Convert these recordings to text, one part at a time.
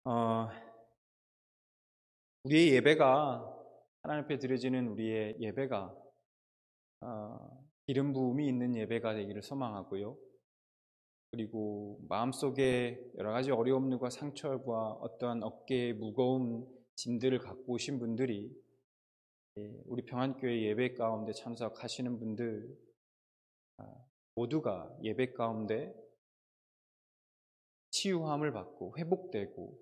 어, 우리의 예배가 하나님 앞에 드려지는 우리의 예배가 기름 부음이 있는 예배가 되기를 소망하고요. 그리고 마음속에 여러 가지 어려움과 상처와 어떠한 어깨에 무거운 짐들을 갖고 오신 분들이 우리 평안교회 예배 가운데 참석하시는 분들 모두가 예배 가운데 치유함을 받고 회복되고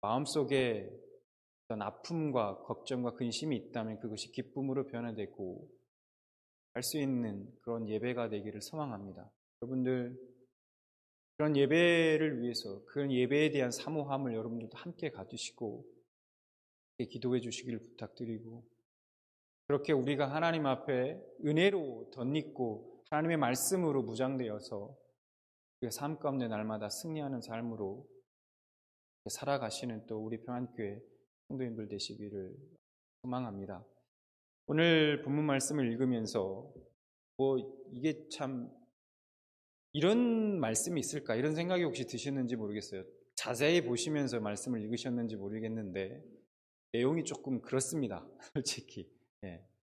마음속에 어떤 아픔과 걱정과 근심이 있다면 그것이 기쁨으로 변화되고 할 수 있는 그런 예배가 되기를 소망합니다. 여러분들 그런 예배를 위해서 그런 예배에 대한 사모함을 여러분들도 함께 가지시고 기도해 주시기를 부탁드리고 그렇게 우리가 하나님 앞에 은혜로 덧입고 하나님의 말씀으로 무장되어서 그 삶 가운데 날마다 승리하는 삶으로 살아가시는 또 우리 평안교회 성도님들 되시기를 소망합니다. 오늘 본문 말씀을 읽으면서 이게 참 이런 말씀이 있을까 이런 생각이 혹시 드셨는지 모르겠어요. 자세히 보시면서 말씀을 읽으셨는지 모르겠는데 내용이 조금 그렇습니다. 솔직히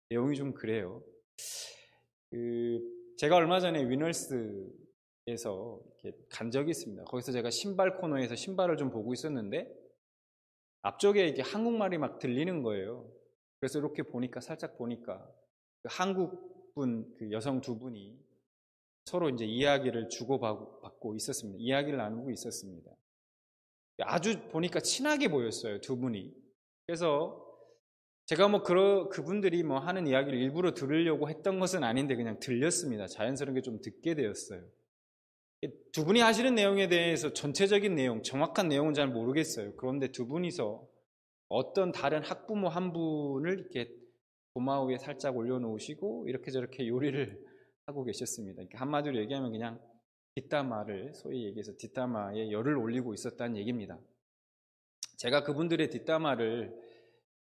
내용이 좀 그래요. 제가 얼마 전에 위너스에서 이렇게 간 적이 있습니다. 거기서 제가 신발 코너에서 신발을 좀 보고 있었는데 앞쪽에 이렇게 한국말이 막 들리는 거예요. 그래서 이렇게 보니까 살짝 보니까 그 한국분 그 여성 두 분이 서로 이제 이야기를 주고받고 있었습니다. 이야기를 나누고 있었습니다. 아주 보니까 친하게 보였어요, 두 분이. 그래서 제가 그분들이 하는 이야기를 일부러 들으려고 했던 것은 아닌데 그냥 들렸습니다. 자연스럽게 좀 듣게 되었어요. 두 분이 하시는 내용에 대해서 전체적인 내용, 정확한 내용은 잘 모르겠어요. 그런데 두 분이서 어떤 다른 학부모 한 분을 이렇게 도마 위에 살짝 올려놓으시고 이렇게 저렇게 요리를 하고 계셨습니다. 한마디로 얘기하면 그냥 뒷담화를 소위 얘기해서 뒷담화에 열을 올리고 있었다는 얘기입니다. 제가 그분들의 뒷담화를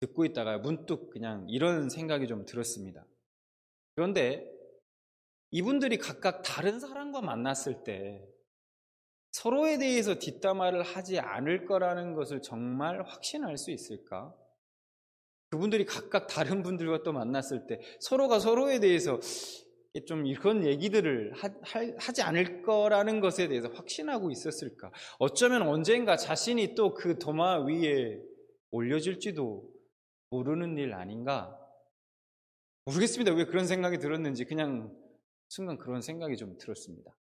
듣고 있다가 문득 그냥 이런 생각이 좀 들었습니다. 그런데 이분들이 각각 다른 사람과 만났을 때 서로에 대해서 뒷담화를 하지 않을 거라는 것을 정말 확신할 수 있을까? 그분들이 각각 다른 분들과 또 만났을 때 서로가 서로에 대해서 좀 이런 얘기들을 하지 않을 거라는 것에 대해서 확신하고 있었을까? 어쩌면 언젠가 자신이 또 그 도마 위에 올려질지도 모르는 일 아닌가? 모르겠습니다. 왜 그런 생각이 들었는지 그냥 순간 그런 생각이 좀 들었습니다.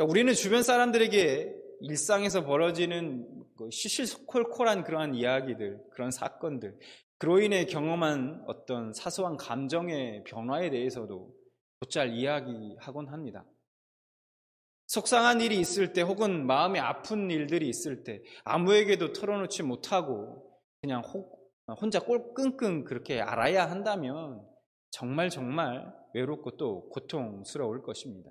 우리는 주변 사람들에게 일상에서 벌어지는 시시콜콜한 그러한 이야기들, 그런 사건들, 그로 인해 경험한 어떤 사소한 감정의 변화에 대해서도 곧잘 이야기하곤 합니다. 속상한 일이 있을 때 혹은 마음이 아픈 일들이 있을 때 아무에게도 털어놓지 못하고 그냥 혼자 꼴끙끙 그렇게 알아야 한다면 정말 외롭고 또 고통스러울 것입니다.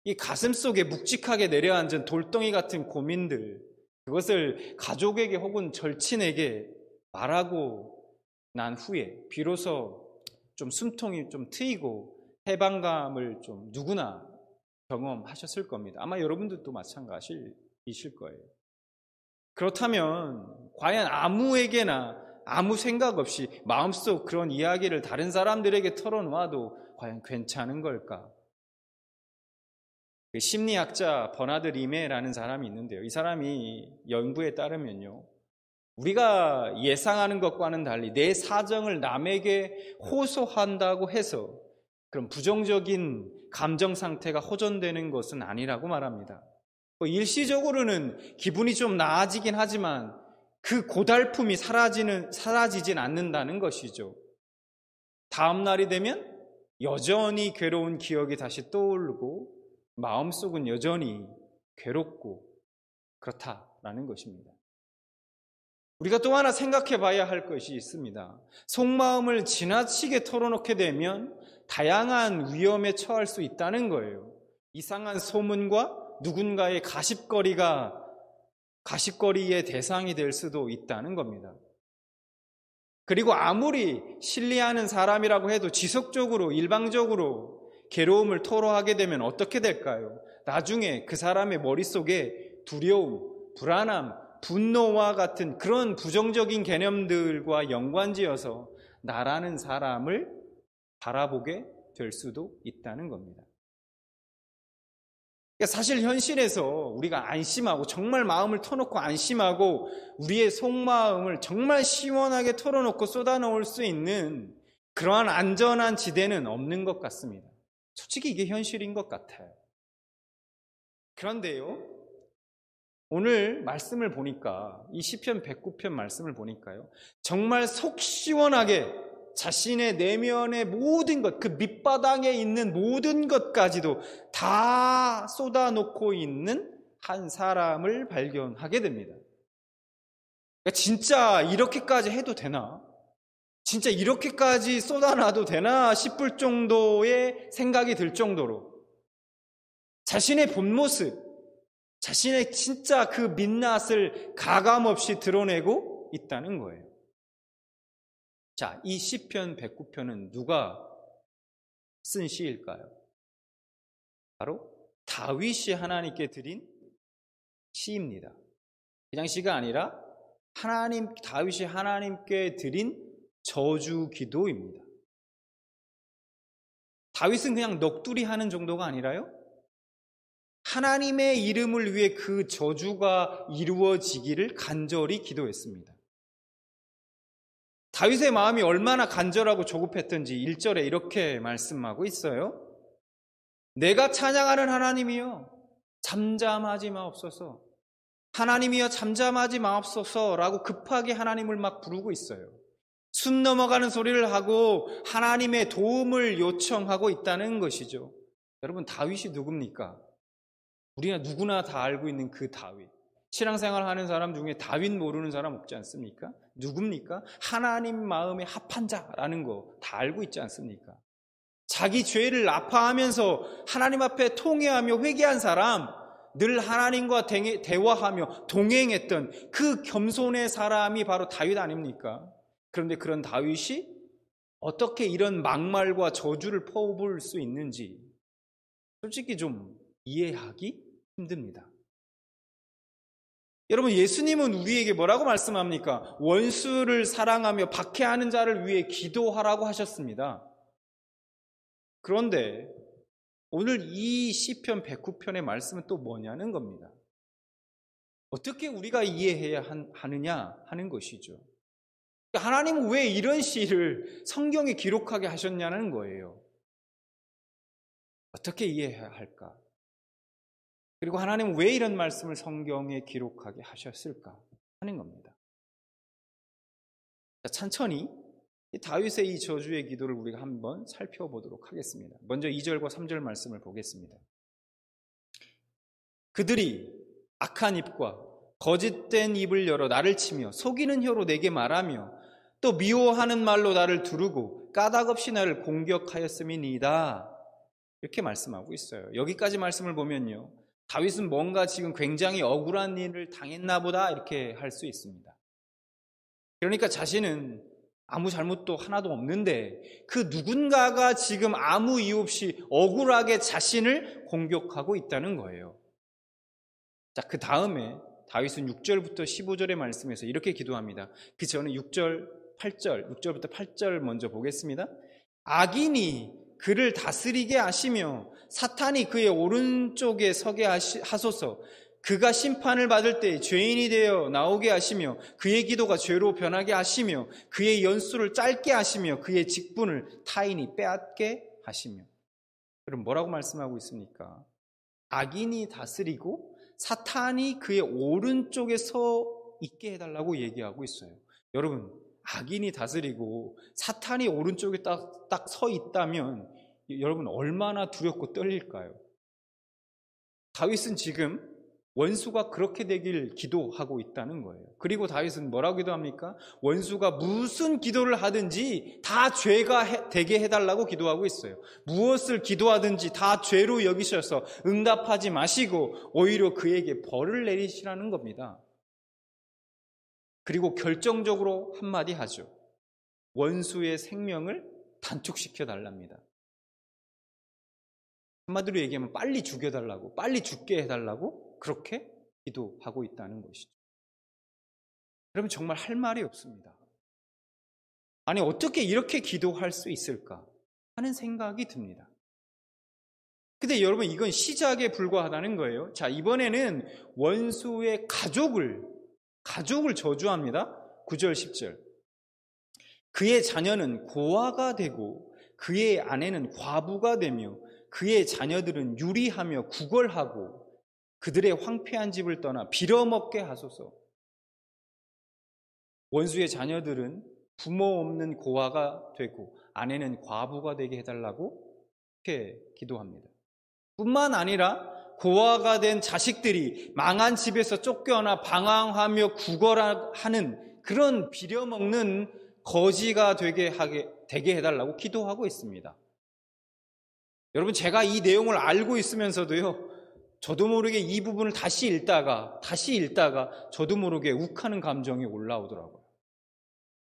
이 가슴 속에 묵직하게 내려앉은 돌덩이 같은 고민들, 그것을 가족에게 혹은 절친에게 말하고 난 후에 비로소 좀 숨통이 좀 트이고 해방감을 좀 누구나 경험하셨을 겁니다. 아마 여러분들도 마찬가지이실 거예요. 그렇다면 과연 아무에게나 아무 생각 없이 마음속 그런 이야기를 다른 사람들에게 털어놓아도 과연 괜찮은 걸까? 심리학자 버나드 리메라는 사람이 있는데요. 이 사람이 연구에 따르면요. 우리가 예상하는 것과는 달리 내 사정을 남에게 호소한다고 해서 그런 부정적인 감정 상태가 호전되는 것은 아니라고 말합니다. 일시적으로는 기분이 좀 나아지긴 하지만 그 고달픔이 사라지진 않는다는 것이죠. 다음 날이 되면 여전히 괴로운 기억이 다시 떠오르고 마음속은 여전히 괴롭고 그렇다라는 것입니다. 우리가 또 하나 생각해 봐야 할 것이 있습니다. 속마음을 지나치게 털어놓게 되면 다양한 위험에 처할 수 있다는 거예요. 이상한 소문과 누군가의 가십거리의 대상이 될 수도 있다는 겁니다. 그리고 아무리 신뢰하는 사람이라고 해도 지속적으로 일방적으로 괴로움을 토로하게 되면 어떻게 될까요? 나중에 그 사람의 머릿속에 두려움, 불안함, 분노와 같은 그런 부정적인 개념들과 연관지어서 나라는 사람을 바라보게 될 수도 있다는 겁니다. 그러니까 사실 현실에서 우리가 안심하고 정말 마음을 터놓고 안심하고 우리의 속마음을 정말 시원하게 털어놓고 쏟아놓을 수 있는 그러한 안전한 지대는 없는 것 같습니다. 솔직히 이게 현실인 것 같아요. 그런데요, 오늘 말씀을 보니까 이 시편 109편 말씀을 보니까요, 정말 속 시원하게 자신의 내면의 모든 것, 그 밑바닥에 있는 모든 것까지도 다 쏟아놓고 있는 한 사람을 발견하게 됩니다. 그러니까 진짜 이렇게까지 해도 되나? 진짜 이렇게까지 쏟아놔도 되나 싶을 정도의 생각이 들 정도로 자신의 본 모습, 자신의 진짜 그 민낯을 가감없이 드러내고 있다는 거예요. 자, 이 시편 109편은 누가 쓴 시일까요? 바로 다윗이 하나님께 드린 시입니다. 그냥 시가 아니라 다윗이 하나님께 드린 저주 기도입니다. 다윗은 그냥 넋두리 하는 정도가 아니라요, 하나님의 이름을 위해 그 저주가 이루어지기를 간절히 기도했습니다. 다윗의 마음이 얼마나 간절하고 조급했던지 1절에 이렇게 말씀하고 있어요. 내가 찬양하는 하나님이여 잠잠하지 마옵소서. 하나님이여 잠잠하지 마옵소서 라고 급하게 하나님을 막 부르고 있어요. 숨 넘어가는 소리를 하고 하나님의 도움을 요청하고 있다는 것이죠. 여러분, 다윗이 누굽니까? 우리가 누구나 다 알고 있는 그 다윗. 신앙생활 하는 사람 중에 다윗 모르는 사람 없지 않습니까? 누굽니까? 하나님 마음에 합한 자라는 거 다 알고 있지 않습니까? 자기 죄를 아파하면서 하나님 앞에 통회하며 회개한 사람, 늘 하나님과 대화하며 동행했던 그 겸손의 사람이 바로 다윗 아닙니까? 그런데 그런 다윗이 어떻게 이런 막말과 저주를 퍼부을 수 있는지 솔직히 좀 이해하기 힘듭니다. 여러분, 예수님은 우리에게 뭐라고 말씀합니까? 원수를 사랑하며 박해하는 자를 위해 기도하라고 하셨습니다. 그런데 오늘 이 시편 109편의 말씀은 또 뭐냐는 겁니다. 어떻게 우리가 이해해야 하느냐 하는 것이죠. 하나님은 왜 이런 시를 성경에 기록하게 하셨냐는 거예요. 어떻게 이해해야 할까? 그리고 하나님은 왜 이런 말씀을 성경에 기록하게 하셨을까 하는 겁니다. 자, 천천히 다윗의 이 저주의 기도를 우리가 한번 살펴보도록 하겠습니다. 먼저 2절과 3절 말씀을 보겠습니다. 그들이 악한 입과 거짓된 입을 열어 나를 치며 속이는 혀로 내게 말하며 또 미워하는 말로 나를 두르고 까닭없이 나를 공격하였음이니이다. 이렇게 말씀하고 있어요. 여기까지 말씀을 보면요, 다윗은 뭔가 지금 굉장히 억울한 일을 당했나 보다 이렇게 할 수 있습니다. 그러니까 자신은 아무 잘못도 하나도 없는데 그 누군가가 지금 아무 이유 없이 억울하게 자신을 공격하고 있다는 거예요. 자, 그 다음에 다윗은 6절부터 15절의 말씀에서 이렇게 기도합니다. 그 전에 6절부터 8절 먼저 보겠습니다. 악인이 그를 다스리게 하시며 사탄이 그의 오른쪽에 서게 하소서. 그가 심판을 받을 때 죄인이 되어 나오게 하시며 그의 기도가 죄로 변하게 하시며 그의 연수를 짧게 하시며 그의 직분을 타인이 빼앗게 하시며. 그럼 뭐라고 말씀하고 있습니까? 악인이 다스리고 사탄이 그의 오른쪽에 서 있게 해달라고 얘기하고 있어요. 여러분, 악인이 다스리고 사탄이 오른쪽에 딱 서 있다면 여러분 얼마나 두렵고 떨릴까요? 다윗은 지금 원수가 그렇게 되길 기도하고 있다는 거예요. 그리고 다윗은 뭐라고 기도합니까? 원수가 무슨 기도를 하든지 다 죄가 되게 해달라고 기도하고 있어요. 무엇을 기도하든지 다 죄로 여기셔서 응답하지 마시고 오히려 그에게 벌을 내리시라는 겁니다. 그리고 결정적으로 한마디 하죠. 원수의 생명을 단축시켜 달랍니다. 한마디로 얘기하면 빨리 죽여달라고, 빨리 죽게 해달라고 그렇게 기도하고 있다는 것이죠. 여러분, 정말 할 말이 없습니다. 아니, 어떻게 이렇게 기도할 수 있을까 하는 생각이 듭니다. 근데 여러분, 이건 시작에 불과하다는 거예요. 자, 이번에는 원수의 가족을 저주합니다. 9절 10절. 그의 자녀는 고아가 되고 그의 아내는 과부가 되며 그의 자녀들은 유리하며 구걸하고 그들의 황폐한 집을 떠나 빌어먹게 하소서. 원수의 자녀들은 부모 없는 고아가 되고 아내는 과부가 되게 해달라고 이렇게 기도합니다. 뿐만 아니라 고아가 된 자식들이 망한 집에서 쫓겨나 방황하며 구걸하는 그런 빌어먹는 거지가 되게 해달라고 기도하고 있습니다. 여러분, 제가 이 내용을 알고 있으면서도요, 저도 모르게 이 부분을 다시 읽다가 저도 모르게 욱하는 감정이 올라오더라고요.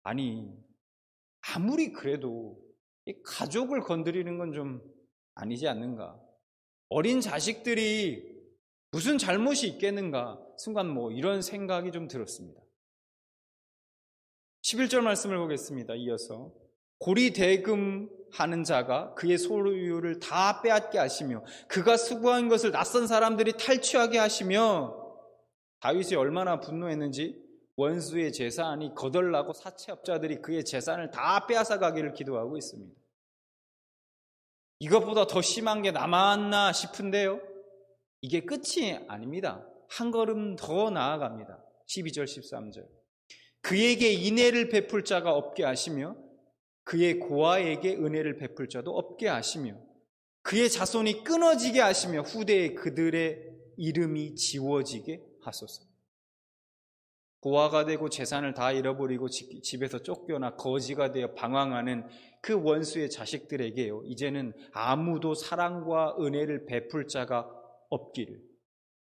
아니, 아무리 그래도 이 가족을 건드리는 건 좀 아니지 않는가? 어린 자식들이 무슨 잘못이 있겠는가? 순간 이런 생각이 좀 들었습니다. 11절 말씀을 보겠습니다. 이어서 고리대금하는 자가 그의 소유를 다 빼앗게 하시며 그가 수고한 것을 낯선 사람들이 탈취하게 하시며, 다윗이 얼마나 분노했는지 원수의 재산이 거덜나고 사채업자들이 그의 재산을 다 빼앗아 가기를 기도하고 있습니다. 이것보다 더 심한 게 남았나 싶은데요, 이게 끝이 아닙니다. 한 걸음 더 나아갑니다. 12절 13절. 그에게 인애를 베풀 자가 없게 하시며 그의 고아에게 은혜를 베풀 자도 없게 하시며 그의 자손이 끊어지게 하시며 후대에 그들의 이름이 지워지게 하소서. 고아가 되고 재산을 다 잃어버리고 집에서 쫓겨나 거지가 되어 방황하는 그 원수의 자식들에게요, 이제는 아무도 사랑과 은혜를 베풀 자가 없기를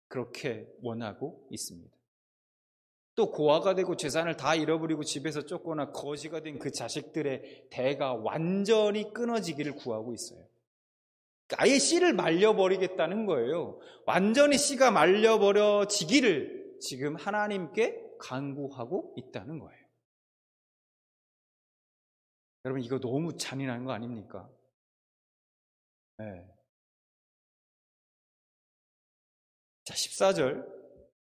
그렇게 원하고 있습니다. 또 고아가 되고 재산을 다 잃어버리고 집에서 쫓거나 거지가 된 그 자식들의 대가 완전히 끊어지기를 구하고 있어요. 아예 씨를 말려버리겠다는 거예요. 완전히 씨가 말려버려지기를 지금 하나님께 간구하고 있다는 거예요. 여러분, 이거 너무 잔인한 거 아닙니까? 네. 자, 14절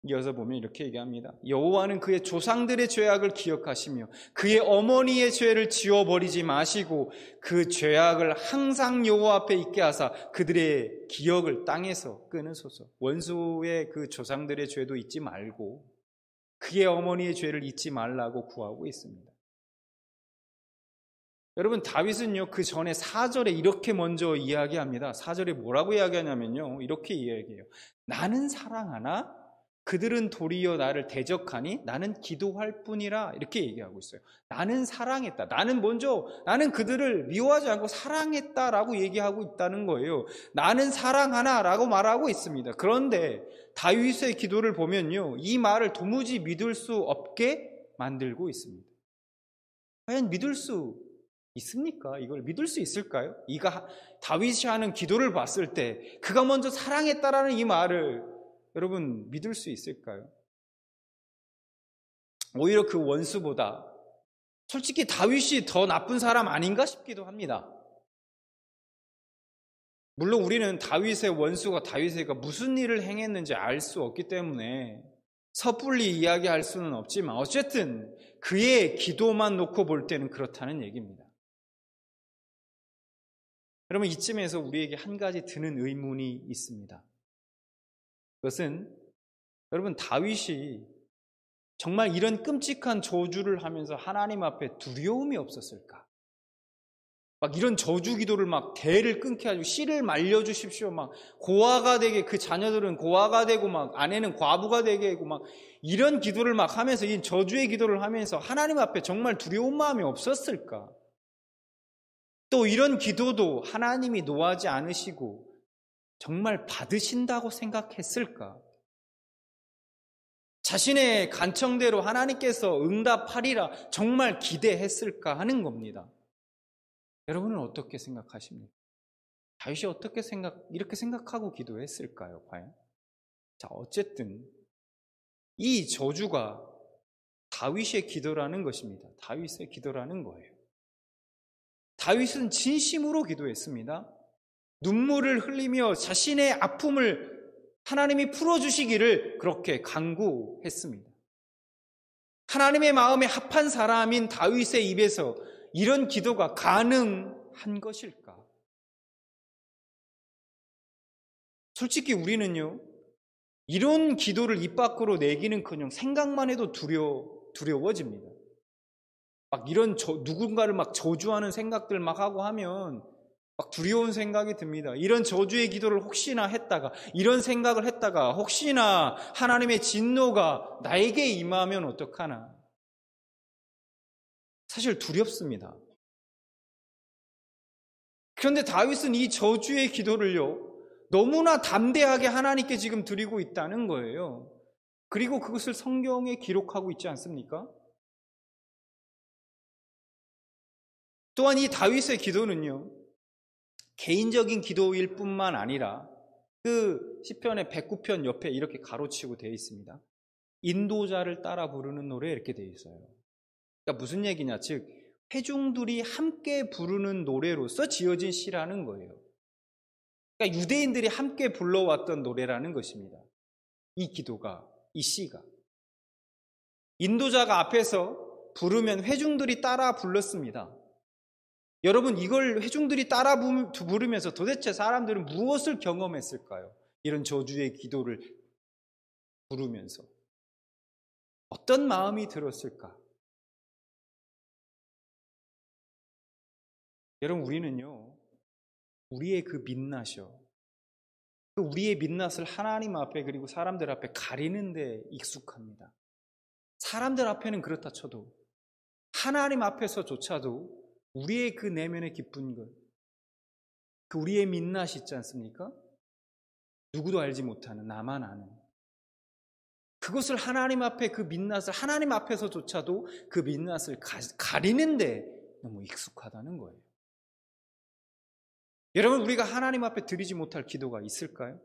이어서 보면 이렇게 얘기합니다. 여호와는 그의 조상들의 죄악을 기억하시며 그의 어머니의 죄를 지워버리지 마시고 그 죄악을 항상 여호와 앞에 있게 하사 그들의 기억을 땅에서 끊으소서. 원수의 그 조상들의 죄도 잊지 말고 그의 어머니의 죄를 잊지 말라고 구하고 있습니다. 여러분, 다윗은요, 그 전에 4절에 이렇게 먼저 이야기합니다. 4절에 뭐라고 이야기하냐면요, 이렇게 이야기해요. 나는 사랑하나 그들은 도리어 나를 대적하니 나는 기도할 뿐이라, 이렇게 얘기하고 있어요. 나는 사랑했다. 나는 그들을 미워하지 않고 사랑했다라고 얘기하고 있다는 거예요. 나는 사랑하나 라고 말하고 있습니다. 그런데 다윗의 기도를 보면요, 이 말을 도무지 믿을 수 없게 만들고 있습니다. 과연 믿을 수 있습니까? 이걸 믿을 수 있을까요? 다윗이 하는 기도를 봤을 때 그가 먼저 사랑했다라는 이 말을 여러분 믿을 수 있을까요? 오히려 그 원수보다 솔직히 다윗이 더 나쁜 사람 아닌가 싶기도 합니다. 물론 우리는 다윗의 원수가 다윗에게 무슨 일을 행했는지 알 수 없기 때문에 섣불리 이야기할 수는 없지만 어쨌든 그의 기도만 놓고 볼 때는 그렇다는 얘기입니다. 여러분, 이쯤에서 우리에게 한 가지 드는 의문이 있습니다. 그것은 여러분, 다윗이 정말 이런 끔찍한 저주를 하면서 하나님 앞에 두려움이 없었을까? 막 이런 저주 기도를 막 대를 끊게 하고 씨를 말려주십시오. 막 고아가 되게, 그 자녀들은 고아가 되고 막 아내는 과부가 되게 하고 막 이런 기도를 막 하면서, 이 저주의 기도를 하면서 하나님 앞에 정말 두려운 마음이 없었을까? 또 이런 기도도 하나님이 노하지 않으시고 정말 받으신다고 생각했을까? 자신의 간청대로 하나님께서 응답하리라 정말 기대했을까 하는 겁니다. 여러분은 어떻게 생각하십니까? 다윗이 이렇게 생각하고 기도했을까요, 과연? 자, 어쨌든 이 저주가 다윗의 기도라는 것입니다. 다윗의 기도라는 거예요. 다윗은 진심으로 기도했습니다. 눈물을 흘리며 자신의 아픔을 하나님이 풀어주시기를 그렇게 간구했습니다. 하나님의 마음에 합한 사람인 다윗의 입에서 이런 기도가 가능한 것일까? 솔직히 우리는요, 이런 기도를 입 밖으로 내기는커녕 생각만 해도 두려워집니다. 막 이런 누군가를 막 저주하는 생각들 막 하고 하면 막 두려운 생각이 듭니다. 이런 저주의 기도를 혹시나 했다가, 이런 생각을 했다가 혹시나 하나님의 진노가 나에게 임하면 어떡하나. 사실 두렵습니다. 그런데 다윗은 이 저주의 기도를요, 너무나 담대하게 하나님께 지금 드리고 있다는 거예요. 그리고 그것을 성경에 기록하고 있지 않습니까? 또한 이 다윗의 기도는요, 개인적인 기도일 뿐만 아니라 그 시편의 109편 옆에 이렇게 가로치고 되어 있습니다. 인도자를 따라 부르는 노래 이렇게 되어 있어요. 그러니까 무슨 얘기냐, 즉 회중들이 함께 부르는 노래로서 지어진 시라는 거예요. 그러니까 유대인들이 함께 불러왔던 노래라는 것입니다. 이 기도가, 이 시가. 인도자가 앞에서 부르면 회중들이 따라 불렀습니다. 여러분, 이걸 회중들이 따라 부르면서 도대체 사람들은 무엇을 경험했을까요? 이런 저주의 기도를 부르면서 어떤 마음이 들었을까? 여러분, 우리는요, 우리의 그 민낯이요, 그 우리의 민낯을 하나님 앞에 그리고 사람들 앞에 가리는 데 익숙합니다. 사람들 앞에는 그렇다 쳐도 하나님 앞에서조차도 우리의 그 내면의 기쁜 것, 그 우리의 민낯이 있지 않습니까? 누구도 알지 못하는, 나만 아는 그것을 하나님 앞에, 그 민낯을 하나님 앞에서조차도 그 민낯을 가리는데 너무 익숙하다는 거예요. 여러분, 우리가 하나님 앞에 드리지 못할 기도가 있을까요?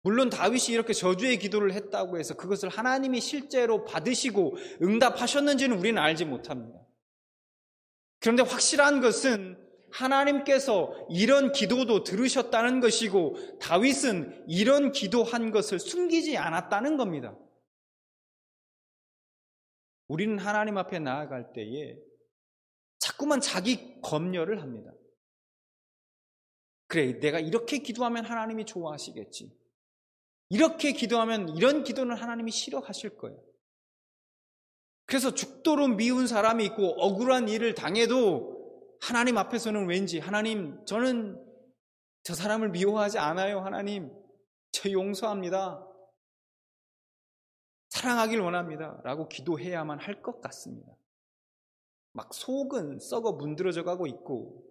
물론 다윗이 이렇게 저주의 기도를 했다고 해서 그것을 하나님이 실제로 받으시고 응답하셨는지는 우리는 알지 못합니다. 그런데 확실한 것은 하나님께서 이런 기도도 들으셨다는 것이고 다윗은 이런 기도한 것을 숨기지 않았다는 겁니다. 우리는 하나님 앞에 나아갈 때에 자꾸만 자기 검열을 합니다. 그래, 내가 이렇게 기도하면 하나님이 좋아하시겠지. 이렇게 기도하면 이런 기도는 하나님이 싫어하실 거예요. 그래서 죽도록 미운 사람이 있고 억울한 일을 당해도 하나님 앞에서는 왠지 하나님, 저는 저 사람을 미워하지 않아요. 하나님, 저 용서합니다. 사랑하길 원합니다. 라고 기도해야만 할 것 같습니다. 막 속은 썩어 문드러져 가고 있고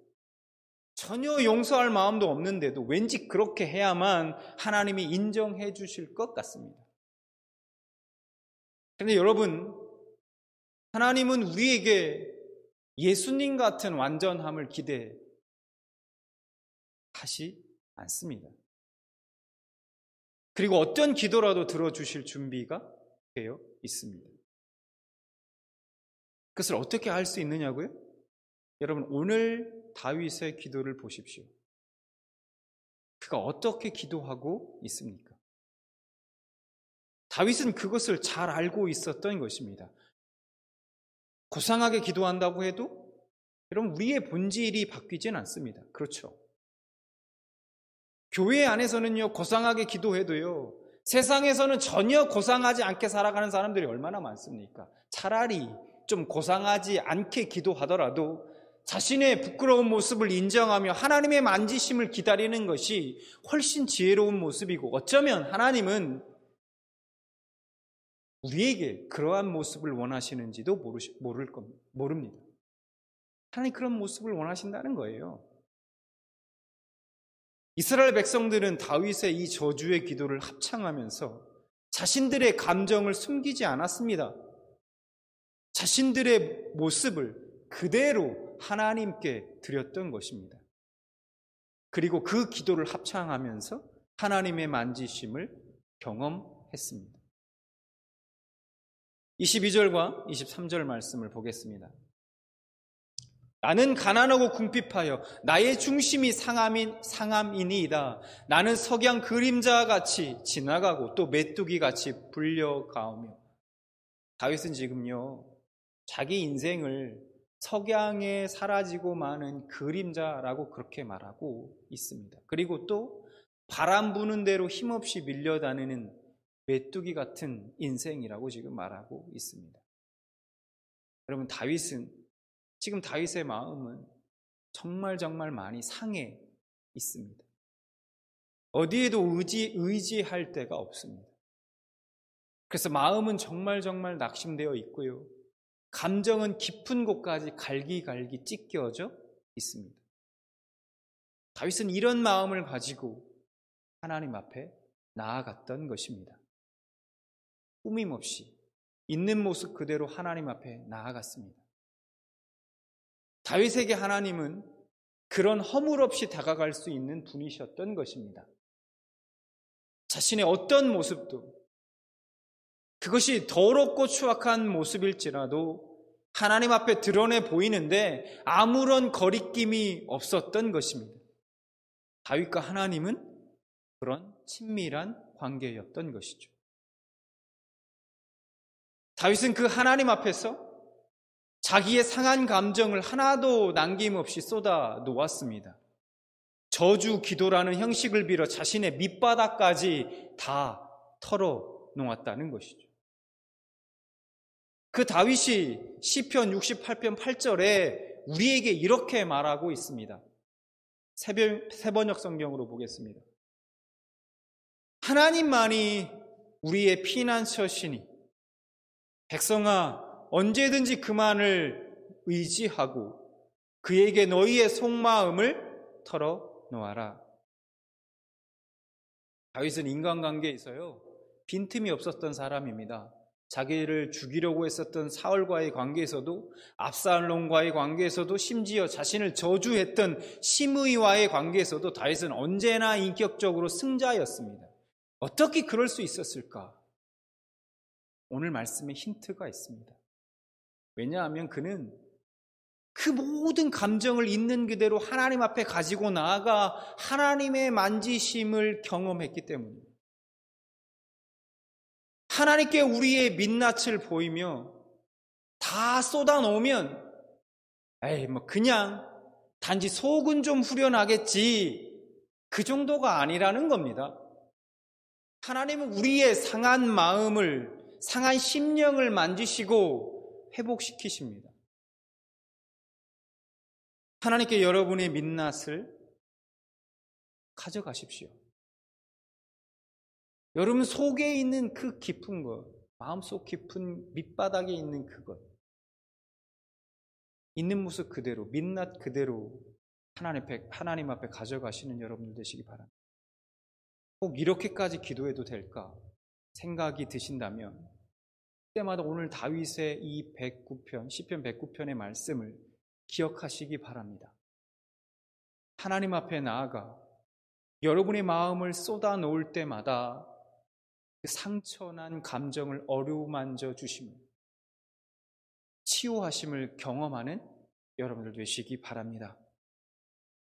전혀 용서할 마음도 없는데도 왠지 그렇게 해야만 하나님이 인정해 주실 것 같습니다. 그런데 여러분, 하나님은 우리에게 예수님 같은 완전함을 기대하시 않습니다. 그리고 어떤 기도라도 들어주실 준비가 되어 있습니다. 그것을 어떻게 할 수 있느냐고요? 여러분, 오늘 다윗의 기도를 보십시오. 그가 어떻게 기도하고 있습니까? 다윗은 그것을 잘 알고 있었던 것입니다. 고상하게 기도한다고 해도 여러분, 우리의 본질이 바뀌진 않습니다. 그렇죠? 교회 안에서는요, 고상하게 기도해도요, 세상에서는 전혀 고상하지 않게 살아가는 사람들이 얼마나 많습니까? 차라리 좀 고상하지 않게 기도하더라도 자신의 부끄러운 모습을 인정하며 하나님의 만지심을 기다리는 것이 훨씬 지혜로운 모습이고, 어쩌면 하나님은 우리에게 그러한 모습을 원하시는지도 모릅니다. 하나님 그런 모습을 원하신다는 거예요. 이스라엘 백성들은 다윗의 이 저주의 기도를 합창하면서 자신들의 감정을 숨기지 않았습니다. 자신들의 모습을 그대로 하나님께 드렸던 것입니다. 그리고 그 기도를 합창하면서 하나님의 만지심을 경험했습니다. 22절과 23절 말씀을 보겠습니다. 나는 가난하고 궁핍하여 나의 중심이 상함이니이다. 나는 석양 그림자같이 지나가고 또 메뚜기같이 불려가오며. 다윗은 지금요, 자기 인생을 석양에 사라지고 마는 그림자라고 그렇게 말하고 있습니다. 그리고 또 바람 부는 대로 힘없이 밀려다니는 메뚜기 같은 인생이라고 지금 말하고 있습니다. 여러분, 지금 다윗의 마음은 정말 많이 상해 있습니다. 어디에도 의지할 데가 없습니다. 그래서 마음은 정말 낙심되어 있고요. 감정은 깊은 곳까지 갈기갈기 찢겨져 있습니다. 다윗은 이런 마음을 가지고 하나님 앞에 나아갔던 것입니다. 꾸밈없이 있는 모습 그대로 하나님 앞에 나아갔습니다. 다윗에게 하나님은 그런 허물 없이 다가갈 수 있는 분이셨던 것입니다. 자신의 어떤 모습도 그것이 더럽고 추악한 모습일지라도 하나님 앞에 드러내 보이는데 아무런 거리낌이 없었던 것입니다. 다윗과 하나님은 그런 친밀한 관계였던 것이죠. 다윗은 그 하나님 앞에서 자기의 상한 감정을 하나도 남김없이 쏟아 놓았습니다. 저주 기도라는 형식을 빌어 자신의 밑바닥까지 다 털어 놓았다는 것이죠. 그 다윗이 시편 68편 8절에 우리에게 이렇게 말하고 있습니다. 새번역 성경으로 보겠습니다. 하나님만이 우리의 피난처시니 백성아 언제든지 그만을 의지하고 그에게 너희의 속마음을 털어놓아라. 다윗은 인간관계에서요 빈틈이 없었던 사람입니다. 자기를 죽이려고 했었던 사울과의 관계에서도 압살롬과의 관계에서도 심지어 자신을 저주했던 시므이와의 관계에서도 다윗은 언제나 인격적으로 승자였습니다. 어떻게 그럴 수 있었을까? 오늘 말씀에 힌트가 있습니다. 왜냐하면 그는 그 모든 감정을 있는 그대로 하나님 앞에 가지고 나아가 하나님의 만지심을 경험했기 때문입니다. 하나님께 우리의 민낯을 보이며 다 쏟아놓으면 그냥 단지 속은 좀 후련하겠지 그 정도가 아니라는 겁니다. 하나님은 우리의 상한 마음을 상한 심령을 만지시고 회복시키십니다. 하나님께 여러분의 민낯을 가져가십시오. 여러분 속에 있는 그 깊은 것, 마음속 깊은 밑바닥에 있는 그것, 있는 모습 그대로, 민낯 그대로 하나님 앞에 가져가시는 여러분들 되시기 바랍니다. 꼭 이렇게까지 기도해도 될까 생각이 드신다면 그때마다 오늘 다윗의 이 109편, 시편 109편의 말씀을 기억하시기 바랍니다. 하나님 앞에 나아가 여러분의 마음을 쏟아 놓을 때마다 그 상처난 감정을 어루만져 주심을, 치유하심을 경험하는 여러분들 되시기 바랍니다.